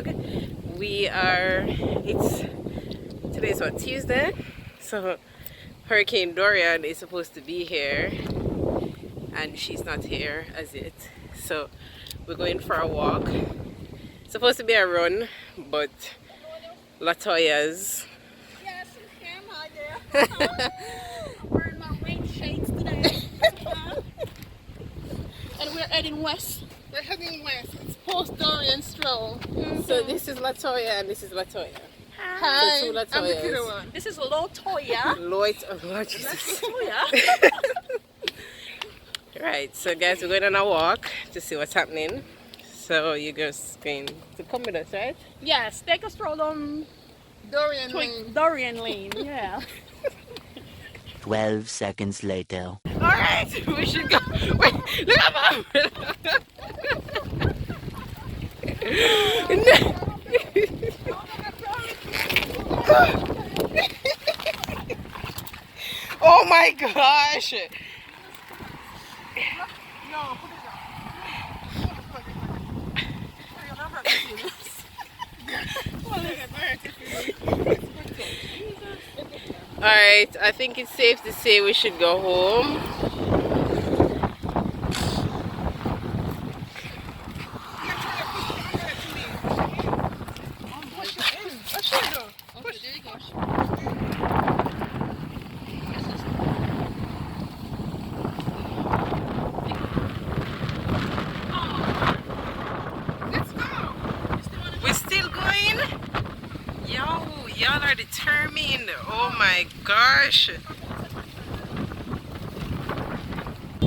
vlog. Today's what, Tuesday? So Hurricane Dorian is supposed to be here and she's not here as yet. So we're going for a walk. It's supposed to be a run, but Latoya's. Yes, I'm there. Wearing my rain shades today. And we're heading west. We're heading west. It's post Dorian stroll. So this is Latoya and this is Latoya. Hi. So two I'm the Latoyas. cuter one. This is Latoya. Lord Jesus. Latoya. Right, so guys, we're going on a walk to see what's happening. So you guys going to come with us, right? Yes, take a stroll on Dorian Lane. Dorian Lane, yeah. 12 seconds later. Alright, we should go. Wait, look at Mom! Oh my gosh! No, put Alright, I think it's safe to say we should go home. We're still going? Yo, y'all are determined. Oh my gosh.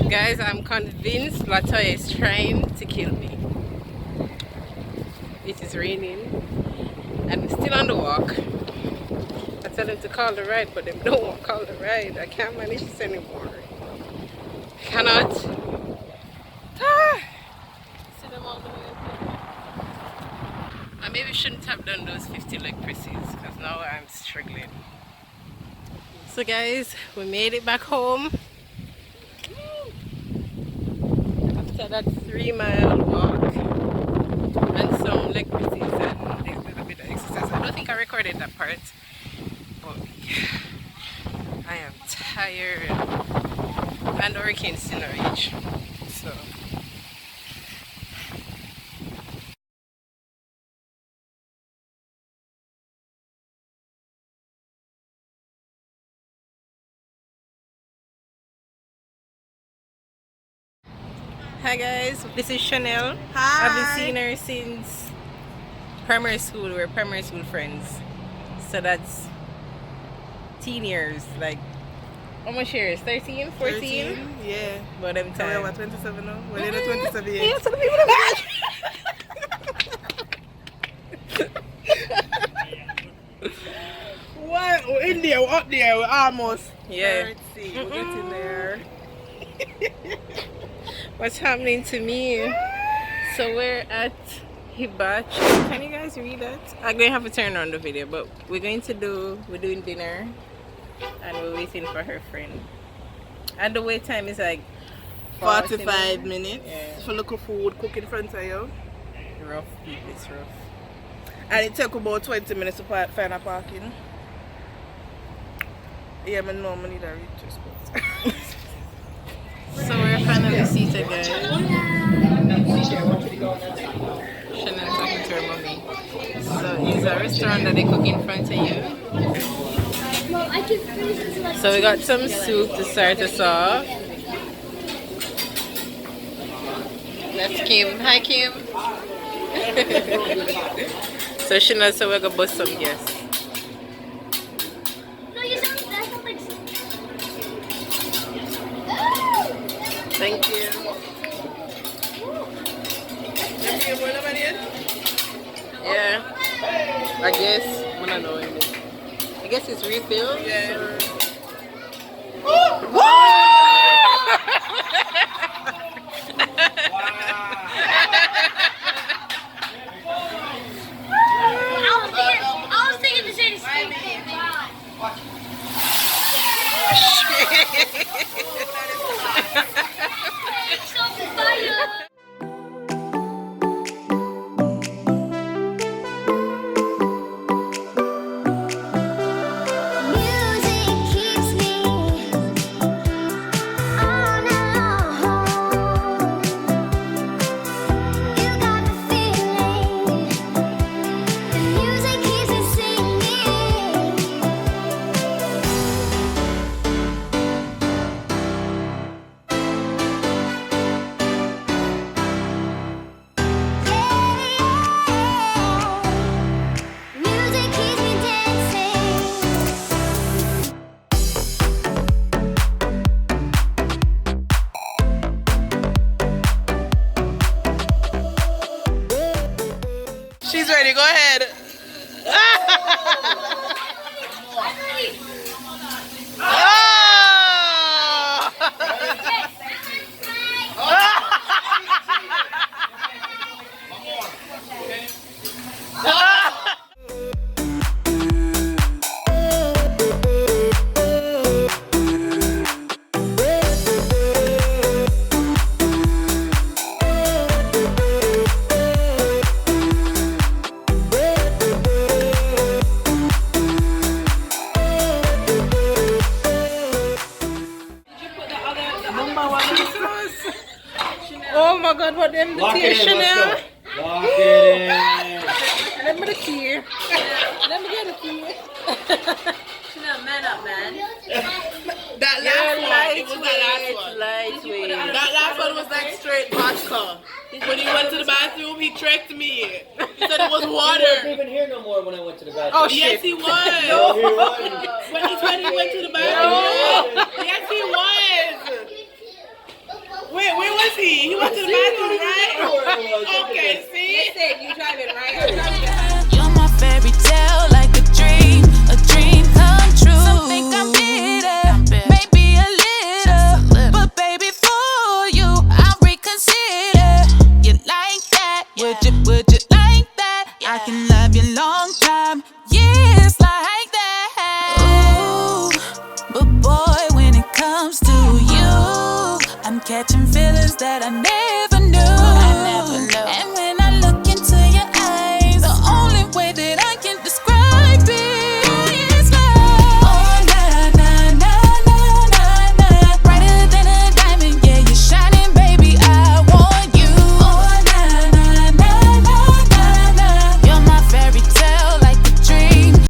Guys, I'm convinced Latoya is trying to kill me. It is raining and we're still on the walk. I tell them to call the ride, but they don't want to call the ride. I can't manage this anymore. I cannot. Ah. See them all the way. I maybe shouldn't have done those 50 leg presses because now I'm struggling. So guys, we made it back home after that 3-mile walk and some leg presses and a little bit of exercise. I don't think I recorded that part, but yeah, I am tired and the hurricane's still not reach. So hi guys, this is Chanel. Hi. I've been seeing her since primary school. We're primary school friends. So that's teen years, like how much years? 13, 14? 13, yeah. But them So we're time. what, 27 now? We're in the 27 Yeah, years. so the people that What? We're in there, we're up there, we're almost. Yeah. 30. We're getting there. what's happening to me? So we're at Hibachi. Can you guys read that? I'm going to have to turn on the video, but we're doing dinner and we're waiting for her friend. And the wait time is like 45 minutes Yeah. for local food cook in front of you. Rough, people, it's rough. And it took about 20 minutes to find a parking. Yeah, I know I need a reach spot. So we're finally seated, guys. Chanel talking to her mommy. So it's a restaurant that they cook in front of you. So we got some soup to start us off. That's Kim. Hi, Kim. So Chanel, so we're gonna bust some guests. Thank you. Yeah. I guess. I don't know. I guess it's refilled. Yeah. I was thinking the same thing. about the invitation now. Lock it in. Let me the key. Let me get the key. Man up, man. That last one, it was that last one. Lightweight. That last one was like straight vodka. When he went to the bathroom, he tricked me. He said it was He wasn't water. even here no more when I went to the bathroom. Oh, Yes, shit. he was. No, he wasn't. When he went to the bathroom. Yes, he was. Wait, where was he? He went to the bathroom, right? Okay, see? Listen, you driving, right? You're my fairy tale, like a dream come true. Some think I'm bitter, maybe a little, but baby, for you, I'll reconsider. You like that? Would you like that? I can love you long time, years like that. Ooh, but boy, when it comes to you, I'm catching feelings that I never knew. And when